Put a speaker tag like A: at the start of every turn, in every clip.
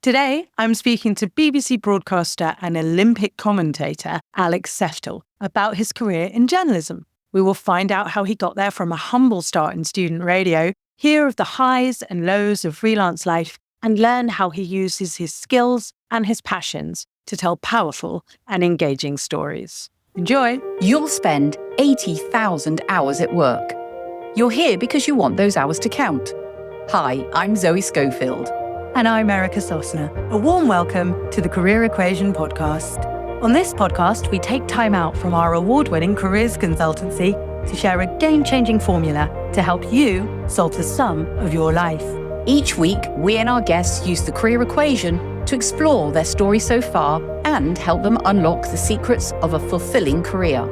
A: Today, I'm speaking to BBC broadcaster and Olympic commentator Alex Seftel about his career in journalism. We will find out how he got there from a humble start in student radio, hear of the highs and lows of freelance life, and learn how he uses his skills and his passions to tell powerful and engaging stories. Enjoy!
B: You'll spend 80,000 hours at work. You're here because you want those hours to count. Hi, I'm Zoe Schofield.
A: And I'm Erica Sosner. A warm welcome to the Career Equation podcast. On this podcast, we take time out from our award-winning careers consultancy to share a game-changing formula to help you solve the sum of your life.
B: Each week, we and our guests use the Career Equation to explore their story so far and help them unlock the secrets of a fulfilling career.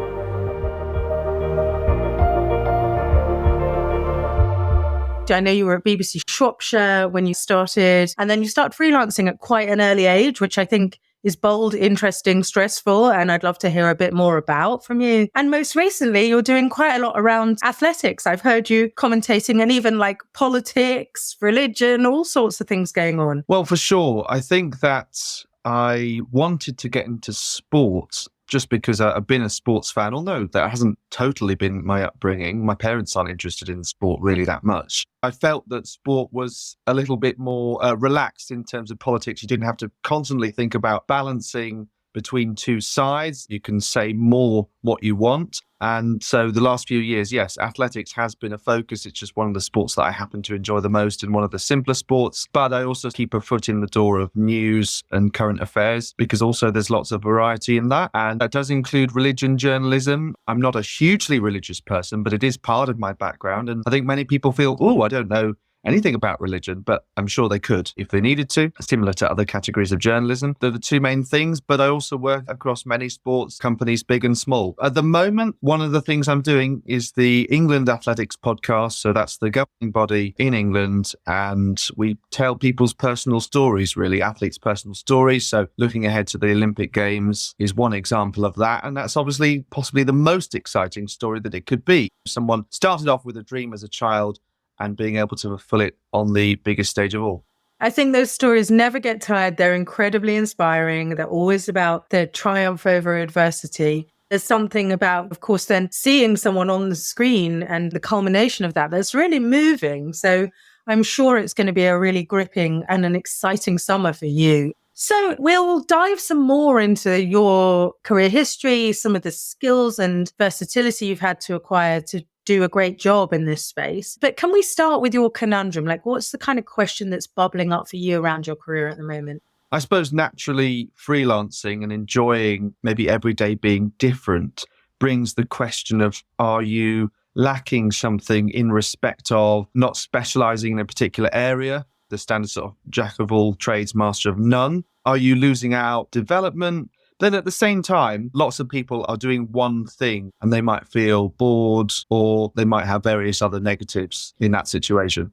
A: I know you were at BBC Shropshire when you started, and then you started freelancing at quite an early age, which I think is bold, interesting, stressful, and I'd love to hear a bit more about from you. And most recently, you're doing quite a lot around athletics. I've heard you commentating and even like politics, religion, all sorts of things going on.
C: Well, for sure. I think that I wanted to get into sports just because I've been a sports fan, although that hasn't totally been my upbringing. My parents aren't interested in sport really that much. I felt that sport was a little bit more relaxed in terms of politics. You didn't have to constantly think about balancing between two sides. You can say more what you want. And so the last few years, yes, athletics has been a focus. It's just one of the sports that I happen to enjoy the most and one of the simpler sports. But I also keep a foot in the door of news and current affairs because also there's lots of variety in that. And that does include religion journalism. I'm not a hugely religious person, but it is part of my background. And I think many people feel, oh, I don't know anything about religion, but I'm sure they could if they needed to, similar to other categories of journalism. They're the two main things, but I also work across many sports companies, big and small. At the moment, one of the things I'm doing is the England Athletics podcast. So that's the governing body in England, and we tell people's personal stories, really, athletes' personal stories. So looking ahead to the Olympic Games is one example of that, and that's obviously possibly the most exciting story that it could be. Someone started off with a dream as a child and being able to fulfill it on the biggest stage of all.
A: I think those stories never get tired. They're incredibly inspiring. They're always about the triumph over adversity. There's something about, of course, then seeing someone on the screen and the culmination of that that's really moving. So I'm sure it's going to be a really gripping and an exciting summer for you. So we'll dive some more into your career history, some of the skills and versatility you've had to acquire to do a great job in this space. But can we start with your conundrum? Like, what's the kind of question that's bubbling up for you around your career at the moment?
C: I suppose naturally freelancing and enjoying maybe every day being different brings the question of, are you lacking something in respect of not specializing in a particular area? The standard sort of jack of all trades, master of none. Are you losing out development? Then at the same time, lots of people are doing one thing and they might feel bored or they might have various other negatives in that situation.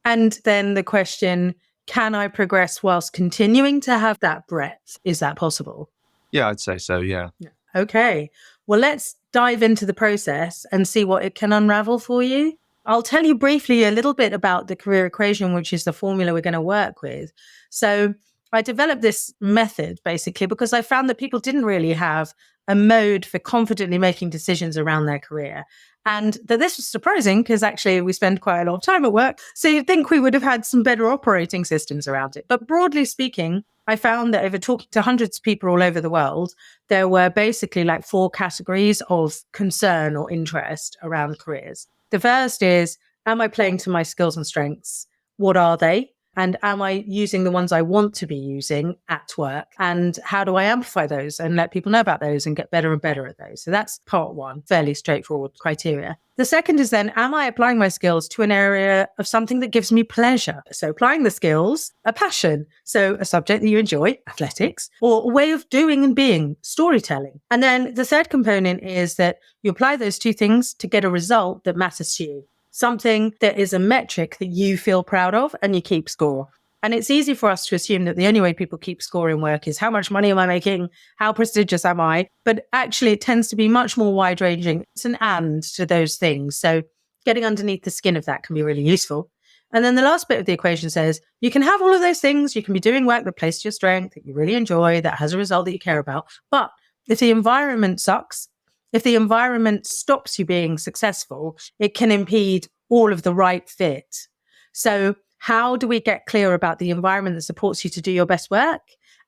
A: And then the question, can I progress whilst continuing to have that breadth? Is that possible?
C: Yeah, I'd say so, yeah.
A: Okay. Well, let's dive into the process and see what it can unravel for you. I'll tell you briefly a little bit about the career equation, which is the formula we're going to work with. So I developed this method basically because I found that people didn't really have a mode for confidently making decisions around their career. And that this was surprising because actually we spend quite a lot of time at work. So you'd think we would have had some better operating systems around it. But broadly speaking, I found that over talking to hundreds of people all over the world, there were basically like 4 categories of concern or interest around careers. The first is, am I playing to my skills and strengths? What are they? And am I using the ones I want to be using at work? And how do I amplify those and let people know about those and get better and better at those? So that's part one, fairly straightforward criteria. The second is then, am I applying my skills to an area of something that gives me pleasure? So applying the skills, a passion. So a subject that you enjoy, athletics, or a way of doing and being, storytelling. And then the third component is that you apply those two things to get a result that matters to you. Something that is a metric that you feel proud of and you keep score. And it's easy for us to assume that the only way people keep score in work is how much money am I making? How prestigious am I? But actually, it tends to be much more wide-ranging. It's an and to those things. So getting underneath the skin of that can be really useful. And then the last bit of the equation says you can have all of those things. You can be doing work that plays to your strength, that you really enjoy, that has a result that you care about. But if the environment sucks, if the environment stops you being successful, it can impede all of the right fit. So how do we get clear about the environment that supports you to do your best work?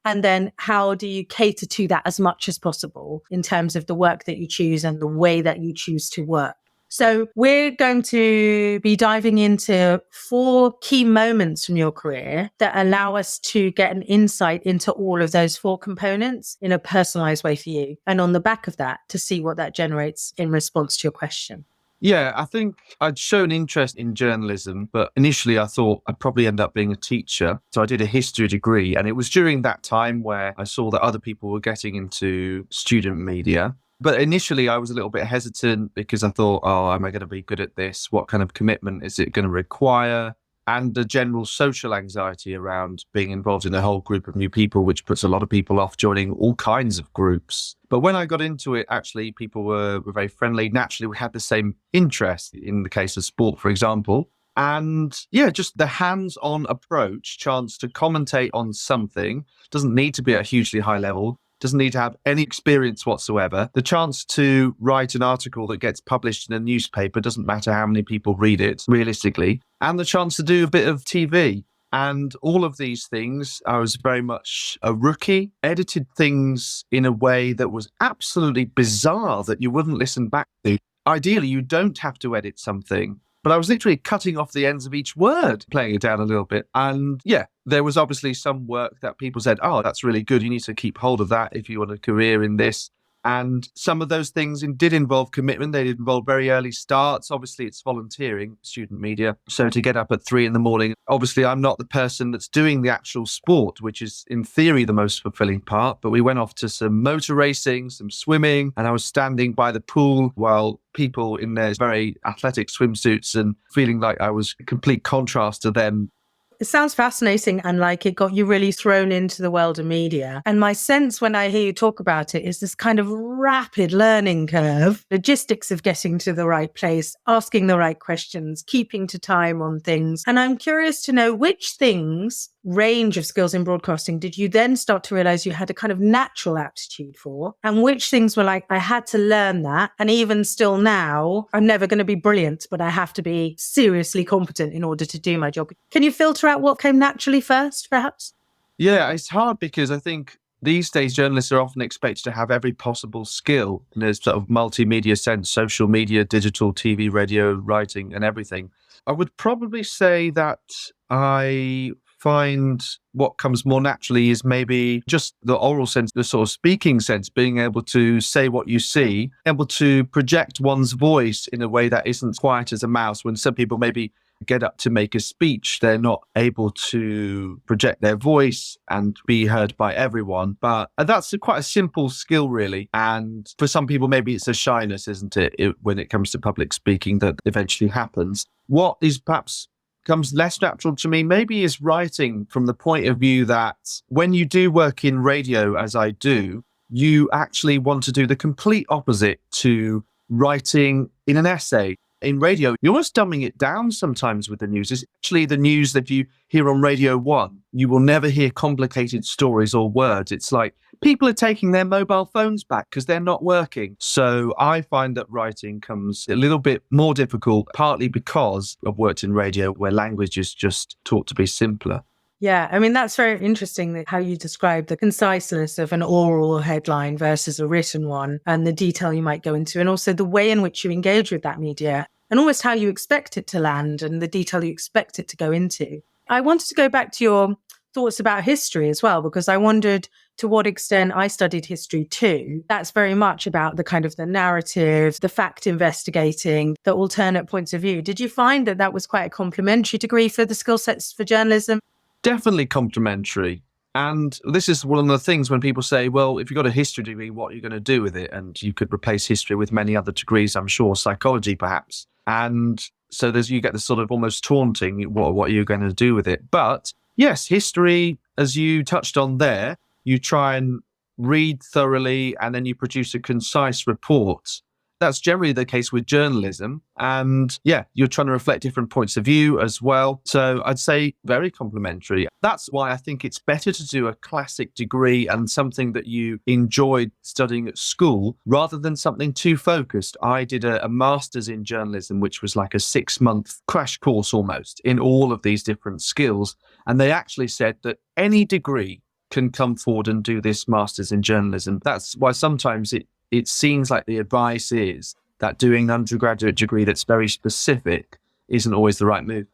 A: And then how do you cater to that as much as possible in terms of the work that you choose and the way that you choose to work? So we're going to be diving into 4 key moments from your career that allow us to get an insight into all of those 4 components in a personalized way for you. And on the back of that, to see what that generates in response to your question.
C: Yeah, I think I'd shown interest in journalism, but initially I thought I'd probably end up being a teacher. So I did a history degree, and it was during that time where I saw that other people were getting into student media. But initially I was a little bit hesitant because I thought, oh, am I going to be good at this? What kind of commitment is it going to require? And the general social anxiety around being involved in a whole group of new people, which puts a lot of people off joining all kinds of groups. But when I got into it, actually, people were very friendly. Naturally, we had the same interest in the case of sport, for example. And yeah, just the hands-on approach, chance to commentate on something, doesn't need to be at a hugely high level, doesn't need to have any experience whatsoever. The chance to write an article that gets published in a newspaper, doesn't matter how many people read it, realistically, and the chance to do a bit of TV. And all of these things, I was very much a rookie, edited things in a way that was absolutely bizarre that you wouldn't listen back to. Ideally, you don't have to edit something. But I was literally cutting off the ends of each word, playing it down a little bit. And yeah, there was obviously some work that people said, oh, that's really good. You need to keep hold of that if you want a career in this. And some of those things did involve commitment. They did involve very early starts. Obviously, it's volunteering, student media. So to get up at 3 a.m, obviously, I'm not the person that's doing the actual sport, which is in theory the most fulfilling part. But we went off to some motor racing, some swimming, and I was standing by the pool while people in their very athletic swimsuits and feeling like I was a complete contrast to them.
A: It sounds fascinating and like it got you really thrown into the world of media. And my sense when I hear you talk about it is this kind of rapid learning curve, logistics of getting to the right place, asking the right questions, keeping to time on things. And I'm curious to know which things, range of skills in broadcasting, did you then start to realize you had a kind of natural aptitude for? And which things were like, I had to learn that. And even still now, I'm never going to be brilliant, but I have to be seriously competent in order to do my job. Can you filter out what came naturally first, perhaps?
C: Yeah, it's hard because I think these days journalists are often expected to have every possible skill in a sort of multimedia sense, social media, digital, TV, radio, writing, and everything. I would probably say that I find what comes more naturally is maybe just the oral sense, the sort of speaking sense, being able to say what you see, able to project one's voice in a way that isn't quiet as a mouse. When some people maybe get up to make a speech, they're not able to project their voice and be heard by everyone. But that's quite a simple skill, really. And for some people, maybe it's a shyness, isn't it, when it comes to public speaking that eventually happens. What is perhaps comes less natural to me maybe is writing, from the point of view that when you do work in radio, as I do, you actually want to do the complete opposite to writing in an essay. In radio, you're almost dumbing it down sometimes with the news. It's actually the news that you hear on Radio 1. You will never hear complicated stories or words. It's like people are taking their mobile phones back because they're not working. So I find that writing comes a little bit more difficult, partly because I've worked in radio where language is just taught to be simpler.
A: Yeah, I mean, that's very interesting how you describe the conciseness of an oral headline versus a written one and the detail you might go into, and also the way in which you engage with that media and almost how you expect it to land and the detail you expect it to go into. I wanted to go back to your thoughts about history as well, because I wondered to what extent I studied history too. That's very much about the kind of the narrative, the fact investigating, the alternate points of view. Did you find that that was quite a complementary degree for the skill sets for journalism?
C: Definitely complementary. And this is one of the things when people say, well, if you've got a history degree, what are you going to do with it? And you could replace history with many other degrees, I'm sure, psychology perhaps. And so you get this sort of almost taunting, what are you going to do with it? But yes, history, as you touched on there, you try and read thoroughly and then you produce a concise report. That's generally the case with journalism. And yeah, you're trying to reflect different points of view as well. So I'd say very complementary. That's why I think it's better to do a classic degree and something that you enjoyed studying at school rather than something too focused. I did a master's in journalism, which was like a 6-month crash course almost in all of these different skills. And they actually said that any degree can come forward and do this master's in journalism. That's why sometimes it seems like the advice is that doing an undergraduate degree that's very specific isn't always the right move.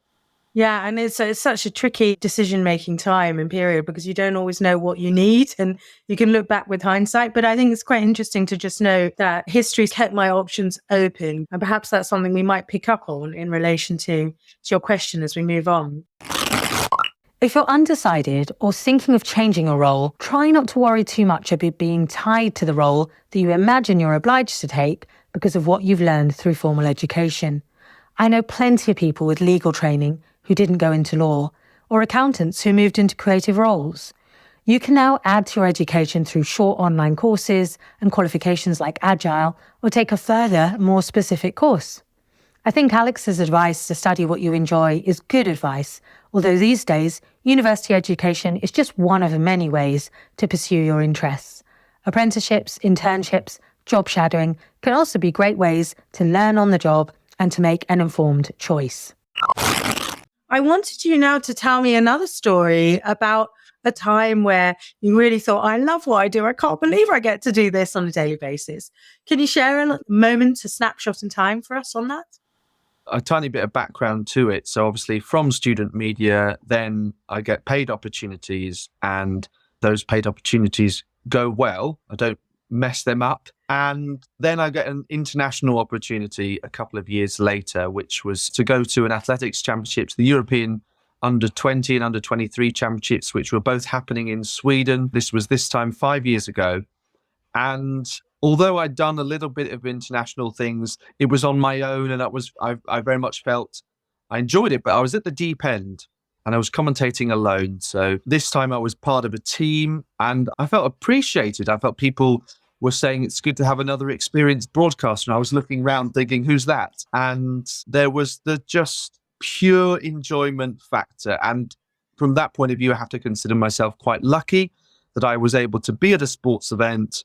A: Yeah, and it's such a tricky decision-making time and period because you don't always know what you need and you can look back with hindsight. But I think it's quite interesting to just know that history's kept my options open. And perhaps that's something we might pick up on in relation to your question as we move on.
D: If you're undecided or thinking of changing a role, try not to worry too much about being tied to the role that you imagine you're obliged to take because of what you've learned through formal education. I know plenty of people with legal training who didn't go into law, or accountants who moved into creative roles. You can now add to your education through short online courses and qualifications like Agile, or take a further, more specific course. I think Alex's advice to study what you enjoy is good advice, although these days, university education is just one of the many ways to pursue your interests. Apprenticeships, internships, job shadowing can also be great ways to learn on the job and to make an informed choice.
A: I wanted you now to tell me another story about a time where you really thought, I love what I do. I can't believe I get to do this on a daily basis. Can you share a moment, a snapshot in time for us on that?
C: A tiny bit of background to it. So obviously from student media, then I get paid opportunities and those paid opportunities go well. I don't mess them up. And then I get an international opportunity a couple of years later, which was to go to an athletics championships, the European under-20 and under-23 championships, which were both happening in Sweden. This time 5 years ago. And although I'd done a little bit of international things, it was on my own and I very much felt I enjoyed it, but I was at the deep end and I was commentating alone. So this time I was part of a team and I felt appreciated. I felt people were saying it's good to have another experienced broadcaster. And I was looking around thinking, who's that? And there was the just pure enjoyment factor. And from that point of view, I have to consider myself quite lucky that I was able to be at a sports event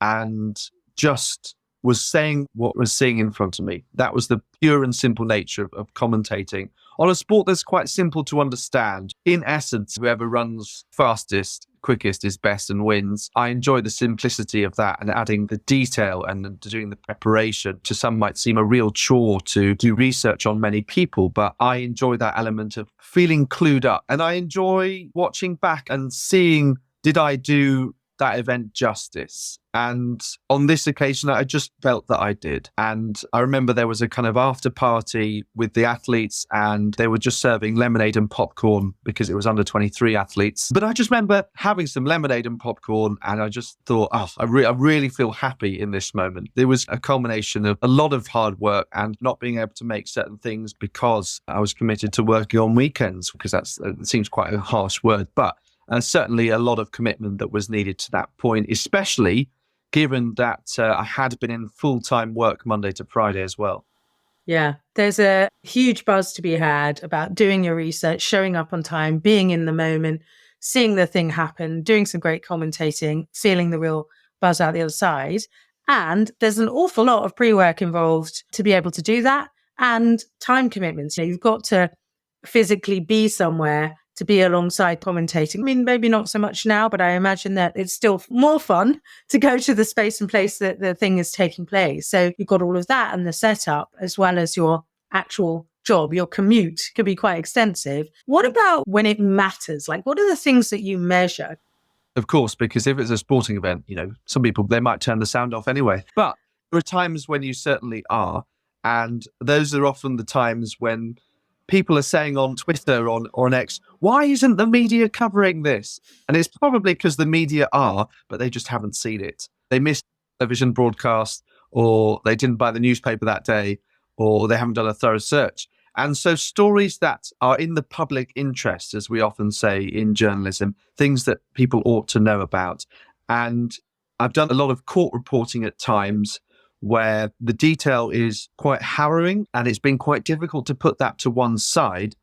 C: and just was saying what was seeing in front of me. That was the pure and simple nature of commentating on a sport that's quite simple to understand. In essence, whoever runs fastest, quickest is best and wins. I enjoy the simplicity of that and adding the detail and doing the preparation. To some might seem a real chore to do research on many people, but I enjoy that element of feeling clued up. And I enjoy watching back and seeing, did I do that event justice? And on this occasion, I just felt that I did. And I remember there was a kind of after party with the athletes and they were just serving lemonade and popcorn because it was under 23 athletes. But I just remember having some lemonade and popcorn and I just thought, I really feel happy in this moment. There was a culmination of a lot of hard work and not being able to make certain things because I was committed to working on weekends, because it seems quite a harsh word, but certainly a lot of commitment that was needed to that point, especially given that I had been in full-time work Monday to Friday as well.
A: Yeah, there's a huge buzz to be had about doing your research, showing up on time, being in the moment, seeing the thing happen, doing some great commentating, feeling the real buzz out the other side. And there's an awful lot of pre-work involved to be able to do that, and time commitments. You've got to physically be somewhere to be alongside commentating. I mean, maybe not so much now, but I imagine that it's still more fun to go to the space and place that the thing is taking place. So you've got all of that and the setup, as well as your actual job. Your commute could be quite extensive. What about when it matters? Like, what are the things that you measure?
C: Of course, because if it's a sporting event, some people, they might turn the sound off anyway. But there are times when you certainly are. And those are often the times when people are saying on Twitter or on X, why isn't the media covering this? And it's probably because the media are, but they just haven't seen it. They missed a television broadcast, or they didn't buy the newspaper that day, or they haven't done a thorough search. And so stories that are in the public interest, as we often say in journalism, things that people ought to know about. And I've done a lot of court reporting at times where the detail is quite harrowing and it's been quite difficult to put that to one side.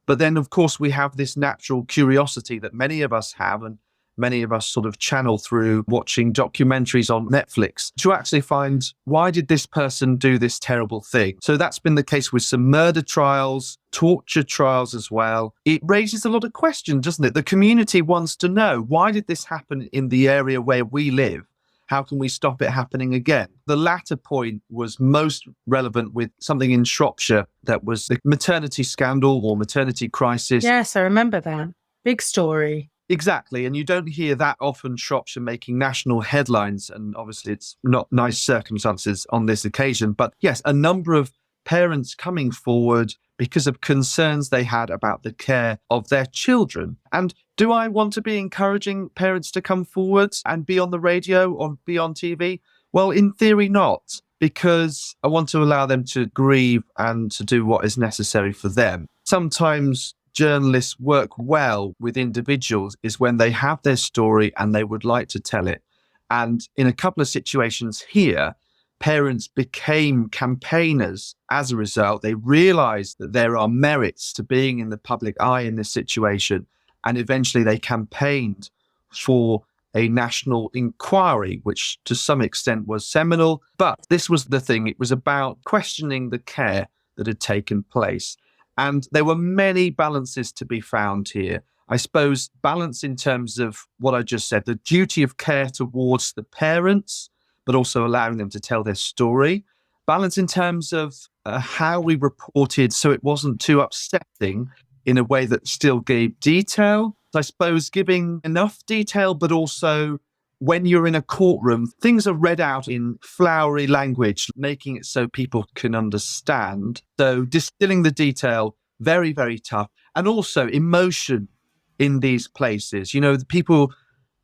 C: But then, of course, we have this natural curiosity that many of us have, and many of us sort of channel through watching documentaries on Netflix to actually find, why did this person do this terrible thing? So that's been the case with some murder trials, torture trials as well. It raises a lot of questions, doesn't it? The community wants to know, why did this happen in the area where we live? How can we stop it happening again? The latter point was most relevant with something in Shropshire that was the maternity scandal or maternity crisis.
A: Yes, I remember that. Big story.
C: Exactly. And you don't hear that often Shropshire making national headlines. And obviously it's not nice circumstances on this occasion. But yes, a number of parents coming forward because of concerns they had about the care of their children. And do I want to be encouraging parents to come forward and be on the radio or be on TV? Well, in theory, not, because I want to allow them to grieve and to do what is necessary for them. Sometimes journalists work well with individuals is when they have their story and they would like to tell it. And in a couple of situations here, parents became campaigners as a result. They realized that there are merits to being in the public eye in this situation. And eventually they campaigned for a national inquiry, which to some extent was seminal. But this was the thing. It was about questioning the care that had taken place. And there were many balances to be found here. I suppose balance in terms of what I just said, the duty of care towards the parents, but also allowing them to tell their story. Balance in terms of how we reported so it wasn't too upsetting in a way that still gave detail. I suppose giving enough detail, but also when you're in a courtroom, things are read out in flowery language, making it so people can understand. So distilling the detail, very, very tough. And also emotion in these places. You know, the people,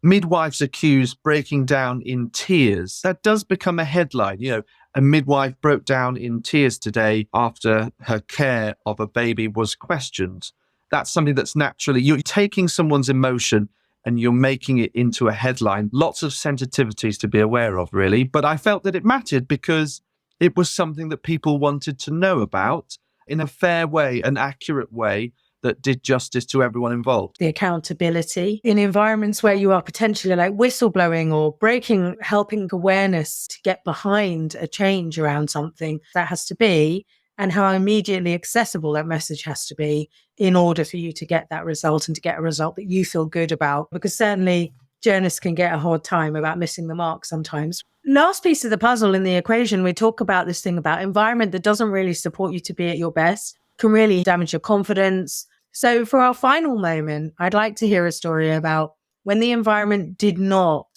C: midwives accused breaking down in tears. That does become a headline. You know, a midwife broke down in tears today after her care of a baby was questioned. That's something that's naturally, you're taking someone's emotion and you're making it into a headline. Lots of sensitivities to be aware of, really. But I felt that it mattered because it was something that people wanted to know about in a fair way, an accurate way that did justice to everyone involved.
A: The accountability in environments where you are potentially like whistleblowing or breaking, helping awareness to get behind a change around something that has to be, and how immediately accessible that message has to be in order for you to get that result and to get a result that you feel good about. Because certainly journalists can get a hard time about missing the mark sometimes. Last piece of the puzzle in the equation, we talk about this thing about environment that doesn't really support you to be at your best, can really damage your confidence. So for our final moment, I'd like to hear a story about when the environment did not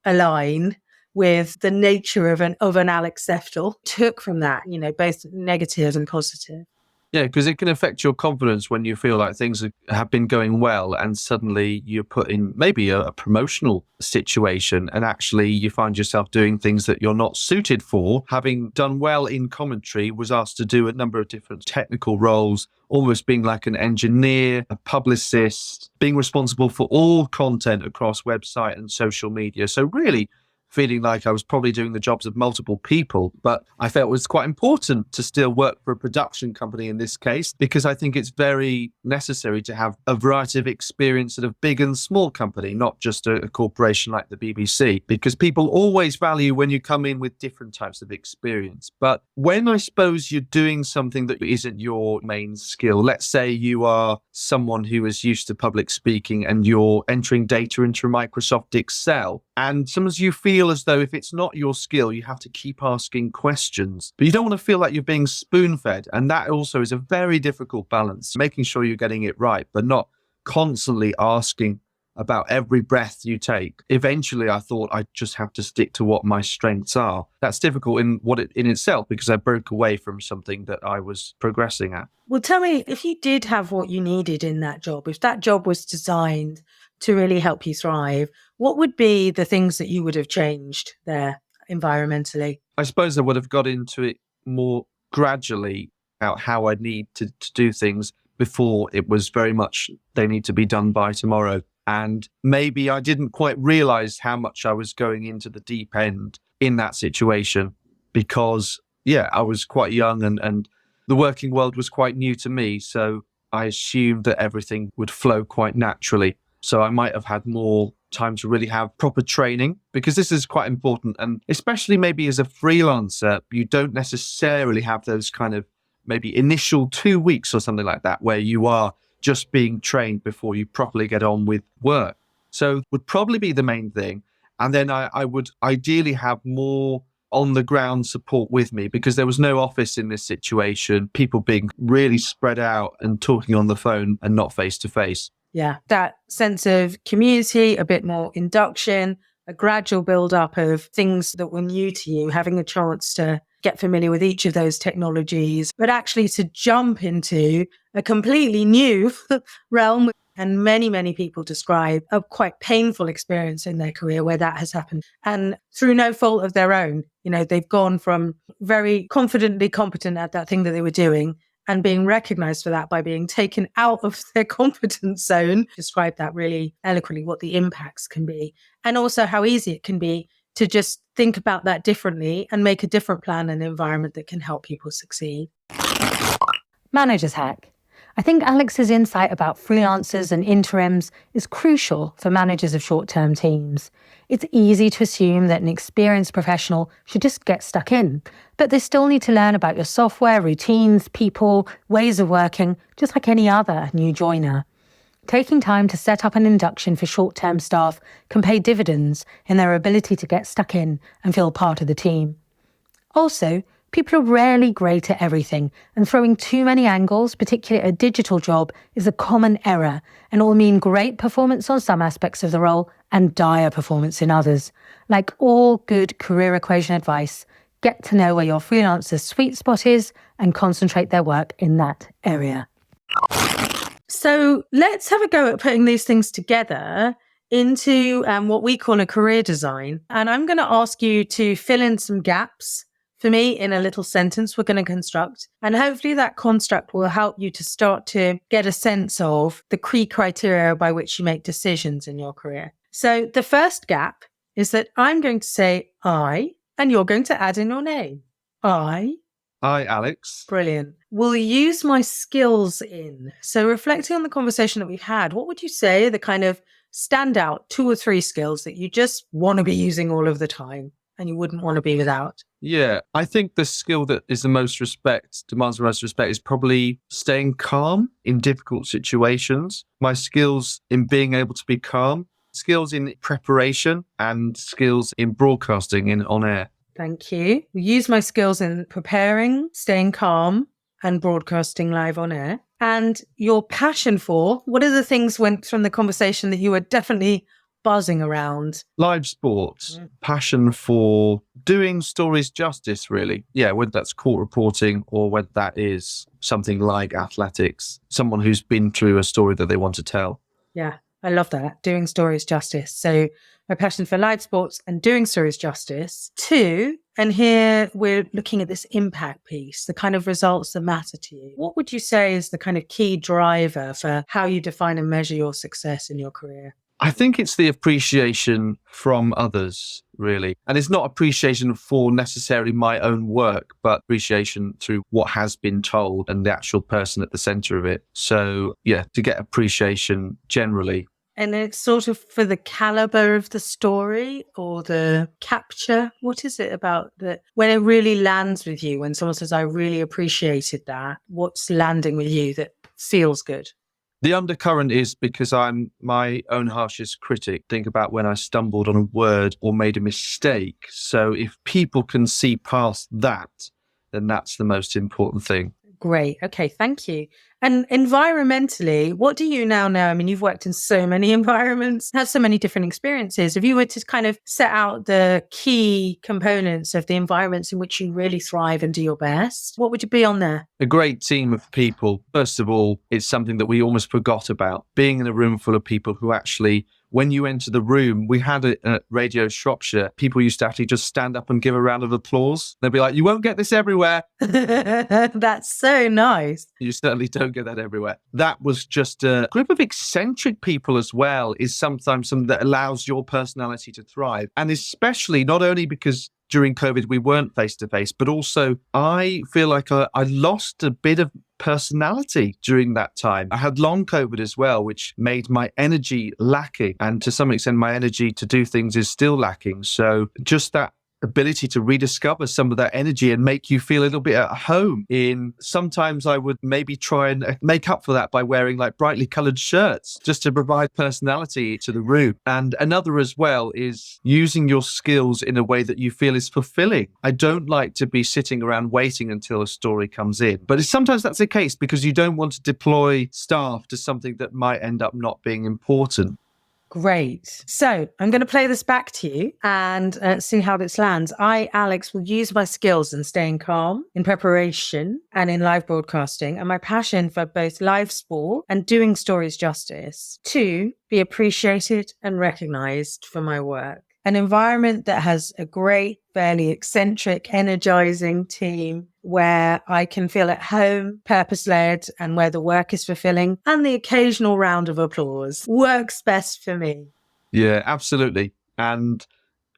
A: align with the nature of an Alex Seftel, took from that, you know, both negative and positive.
C: Yeah, because it can affect your confidence when you feel like things have been going well and suddenly you're put in maybe a promotional situation and actually you find yourself doing things that you're not suited for. Having done well in commentary, was asked to do a number of different technical roles, almost being like an engineer, a publicist, being responsible for all content across website and social media. So really feeling like I was probably doing the jobs of multiple people, but I felt it was quite important to still work for a production company in this case, because I think it's very necessary to have a variety of experience at a big and small company, not just a corporation like the BBC, because people always value when you come in with different types of experience. But when I suppose you're doing something that isn't your main skill, let's say you are someone who is used to public speaking and you're entering data into Microsoft Excel, and sometimes you feel as though if it's not your skill, you have to keep asking questions. But you don't want to feel like you're being spoon-fed. And that also is a very difficult balance, making sure you're getting it right, but not constantly asking about every breath you take. Eventually, I thought I just have to stick to what my strengths are. That's difficult in itself, because I broke away from something that I was progressing at.
A: Well, tell me, if you did have what you needed in that job, if that job was designed to really help you thrive, what would be the things that you would have changed there environmentally?
C: I suppose I would have got into it more gradually about how I need to do things before it was very much they need to be done by tomorrow. And maybe I didn't quite realize how much I was going into the deep end in that situation, because, I was quite young and the working world was quite new to me. So I assumed that everything would flow quite naturally. So I might have had more time to really have proper training, because this is quite important. And especially maybe as a freelancer, you don't necessarily have those kind of maybe initial 2 weeks or something like that, where you are just being trained before you properly get on with work. So would probably be the main thing. And then I would ideally have more on the ground support with me, because there was no office in this situation, people being really spread out and talking on the phone and not face to face.
A: Yeah, that sense of community, a bit more induction, a gradual build up of things that were new to you, having a chance to get familiar with each of those technologies, but actually to jump into a completely new realm. And many, many people describe a quite painful experience in their career where that has happened. And through no fault of their own, they've gone from very confidently competent at that thing that they were doing and being recognized for that by being taken out of their competence zone. Describe that really eloquently, what the impacts can be, and also how easy it can be to just think about that differently and make a different plan and environment that can help people succeed.
D: Manager's hack. I think Alex's insight about freelancers and interims is crucial for managers of short-term teams. It's easy to assume that an experienced professional should just get stuck in, but they still need to learn about your software, routines, people, ways of working, just like any other new joiner. Taking time to set up an induction for short-term staff can pay dividends in their ability to get stuck in and feel part of the team. Also, people are rarely great at everything, and throwing too many angles, particularly at a digital job, is a common error, and it will mean great performance on some aspects of the role and dire performance in others. Like all good career equation advice, get to know where your freelancer's sweet spot is and concentrate their work in that area.
A: So let's have a go at putting these things together into what we call a career design. And I'm going to ask you to fill in some gaps for me in a little sentence we're going to construct. And hopefully that construct will help you to start to get a sense of the key criteria by which you make decisions in your career. So the first gap is that I'm going to say I, and you're going to add in your name. I,
C: Alex.
A: Brilliant. Will use my skills in. So reflecting on the conversation that we've had, what would you say are the kind of standout 2 or 3 skills that you just want to be using all of the time and you wouldn't want to be without?
C: Yeah, I think the skill that is the most demands the most respect is probably staying calm in difficult situations. My skills in being able to be calm, skills in preparation, and skills in broadcasting on air.
A: Thank you. Use my skills in preparing, staying calm, and broadcasting live on air. And your passion for, what are the things went from the conversation that you were definitely buzzing around?
C: Live sports, passion for doing stories justice, really. Yeah, whether that's court reporting or whether that is something like athletics, someone who's been through a story that they want to tell.
A: Yeah, I love that. Doing stories justice. So my passion for live sports and doing stories justice. 2, and here we're looking at this impact piece, the kind of results that matter to you. What would you say is the kind of key driver for how you define and measure your success in your career?
C: I think it's the appreciation from others, really. And it's not appreciation for necessarily my own work, but appreciation through what has been told and the actual person at the center of it. So, yeah, to get appreciation generally.
A: And it's sort of for the caliber of the story or the capture. What is it about that when it really lands with you, when someone says, I really appreciated that, what's landing with you that feels good?
C: The undercurrent is because I'm my own harshest critic. Think about when I stumbled on a word or made a mistake. So if people can see past that, then that's the most important thing.
A: Great. Okay, thank you. And environmentally, what do you now know? I mean, you've worked in so many environments, had so many different experiences. If you were to kind of set out the key components of the environments in which you really thrive and do your best, what would you be on there?
C: A great team of people. First of all, it's something that we almost forgot about. Being in a room full of people who actually, when you enter the room, we had it at Radio Shropshire. People used to actually just stand up and give a round of applause. They'd be like, you won't get this everywhere.
A: That's so nice.
C: You certainly don't get that everywhere. That was just a group of eccentric people as well, is sometimes something that allows your personality to thrive. And especially not only because during COVID, we weren't face to face, but also I feel like I lost a bit of personality during that time. I had long COVID as well, which made my energy lacking. And to some extent, my energy to do things is still lacking. So just that ability to rediscover some of that energy and make you feel a little bit at home in, sometimes I would maybe try and make up for that by wearing like brightly colored shirts just to provide personality to the room. And another as well is using your skills in a way that you feel is fulfilling. I don't like to be sitting around waiting until a story comes in, but sometimes that's the case because you don't want to deploy staff to something that might end up not being important.
A: Great. So I'm going to play this back to you and see how this lands. I, Alex, will use my skills in staying calm, in preparation, and in live broadcasting, and my passion for both live sport and doing stories justice to be appreciated and recognized for my work. An environment that has a great, fairly eccentric, energizing team where I can feel at home, purpose-led, and where the work is fulfilling, and the occasional round of applause works best for me.
C: Yeah, absolutely. And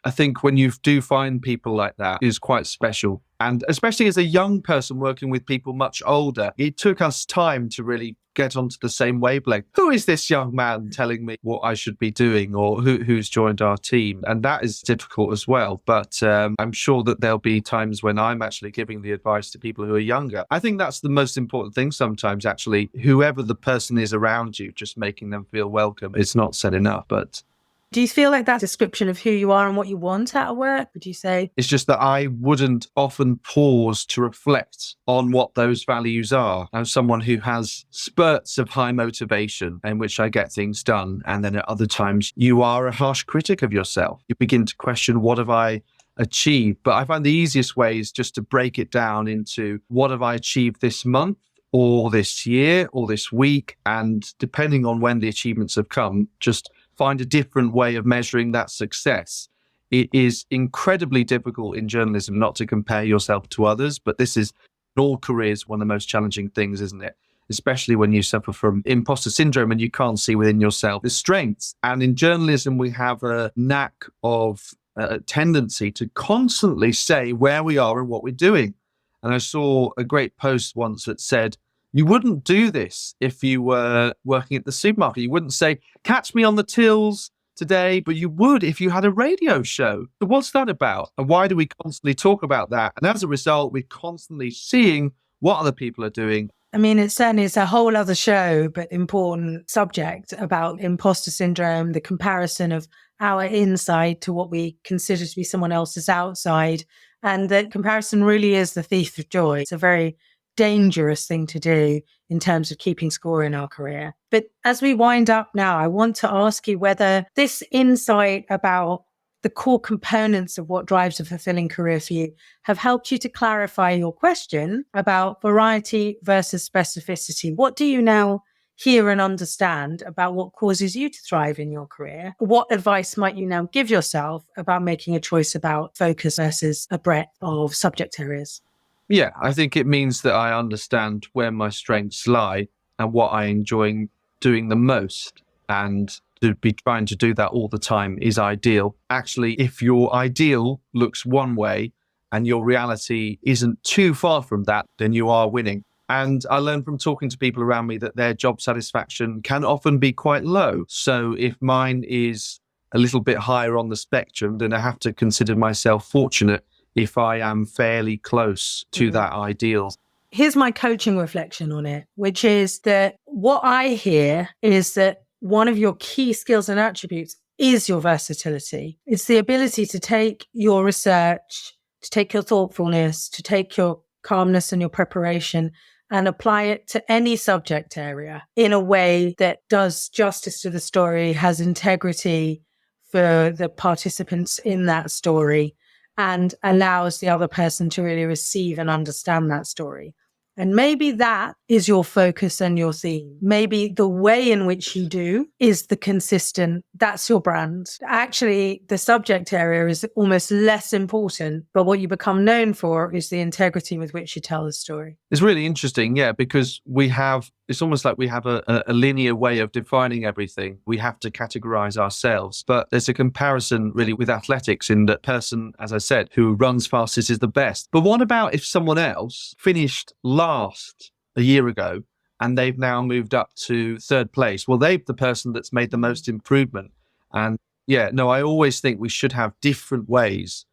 C: I think when you do find people like that, is quite special. And especially as a young person working with people much older, it took us time to really get onto the same wavelength. Who is this young man telling me what I should be doing, or who's joined our team? And that is difficult as well. But I'm sure that there'll be times when I'm actually giving the advice to people who are younger. I think that's the most important thing sometimes, actually. Whoever the person is around you, just making them feel welcome. It's not said enough, but...
A: Do you feel like that description of who you are and what you want out of work, would you say?
C: It's just that I wouldn't often pause to reflect on what those values are. I'm someone who has spurts of high motivation in which I get things done. And then at other times, you are a harsh critic of yourself. You begin to question, what have I achieved? But I find the easiest way is just to break it down into what have I achieved this month, or this year, or this week? And depending on when the achievements have come, just find a different way of measuring that success. It is incredibly difficult in journalism not to compare yourself to others, but this is in all careers one of the most challenging things, isn't it? Especially when you suffer from imposter syndrome and you can't see within yourself the strengths. And in journalism, we have a knack of a tendency to constantly say where we are and what we're doing. And I saw a great post once that said, you wouldn't do this if you were working at the supermarket. You wouldn't say, catch me on the tills today, but you would if you had a radio show. So what's that about? And why do we constantly talk about that? And as a result, we're constantly seeing what other people are doing.
A: I mean, it certainly is a whole other show, but important subject about imposter syndrome, the comparison of our inside to what we consider to be someone else's outside. And that comparison really is the thief of joy. It's a very dangerous thing to do in terms of keeping score in our career. But as we wind up now, I want to ask you whether this insight about the core components of what drives a fulfilling career for you have helped you to clarify your question about variety versus specificity. What do you now hear and understand about what causes you to thrive in your career? What advice might you now give yourself about making a choice about focus versus a breadth of subject areas?
C: Yeah, I think it means that I understand where my strengths lie and what I enjoy doing the most. And to be trying to do that all the time is ideal. Actually, if your ideal looks one way and your reality isn't too far from that, then you are winning. And I learned from talking to people around me that their job satisfaction can often be quite low. So if mine is a little bit higher on the spectrum, then I have to consider myself fortunate if I am fairly close to that ideal.
A: Here's my coaching reflection on it, which is that what I hear is that one of your key skills and attributes is your versatility. It's the ability to take your research, to take your thoughtfulness, to take your calmness and your preparation and apply it to any subject area in a way that does justice to the story, has integrity for the participants in that story, and allows the other person to really receive and understand that story. And maybe that is your focus and your theme. Maybe the way in which you do is the consistent, that's your brand. Actually, the subject area is almost less important, but what you become known for is the integrity with which you tell the story.
C: It's really interesting, yeah, because it's almost like we have a linear way of defining everything. We have to categorize ourselves, but there's a comparison really with athletics in that person, as I said, who runs fastest is the best. But what about if someone else finished last a year ago and they've now moved up to third place? Well, they're the person that's made the most improvement. And yeah, no, I always think we should have different ways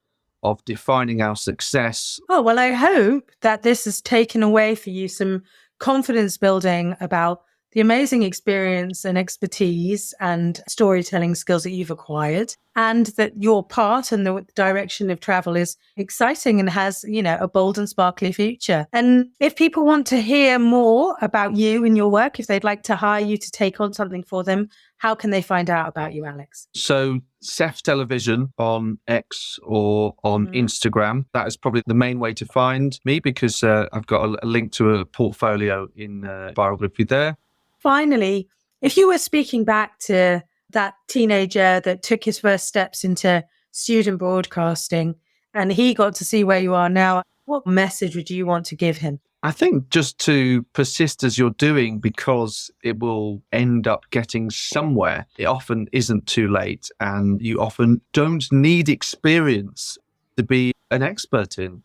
C: of defining our success.
A: Oh, well, I hope that this has taken away for you some confidence building about the amazing experience and expertise and storytelling skills that you've acquired, and that your part and the direction of travel is exciting and has, a bold and sparkly future. And if people want to hear more about you and your work, if they'd like to hire you to take on something for them, how can they find out about you, Alex?
C: So Seftel on X or on Instagram, that is probably the main way to find me, because I've got a link to a portfolio in biography there.
A: Finally, if you were speaking back to that teenager that took his first steps into student broadcasting and he got to see where you are now, what message would you want to give him?
C: I think just to persist as you're doing, because it will end up getting somewhere. It often isn't too late, and you often don't need experience to be an expert in.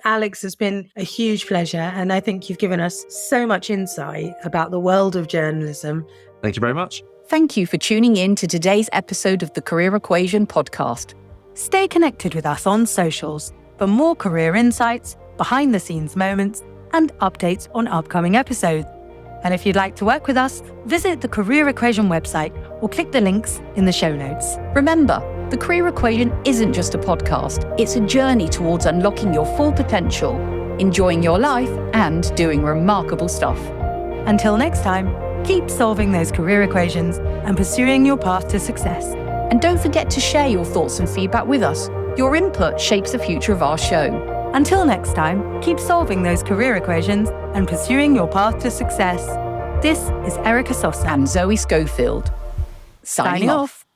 A: Alex, has been a huge pleasure, and I think you've given us so much insight about the world of journalism.
C: Thank you very much.
B: Thank you for tuning in to today's episode of the Career Equation podcast.
D: Stay connected with us on socials for more career insights, behind-the-scenes moments, and updates on upcoming episodes. And if you'd like to work with us, visit the Career Equation website or click the links in the show notes.
B: Remember, the Career Equation isn't just a podcast, it's a journey towards unlocking your full potential, enjoying your life, and doing remarkable stuff.
D: Until next time, keep solving those career equations and pursuing your path to success.
B: And don't forget to share your thoughts and feedback with us. Your input shapes the future of our show.
D: Until next time, keep solving those career equations and pursuing your path to success. This is Erica Sosa
B: And Zoe Schofield. Signing off.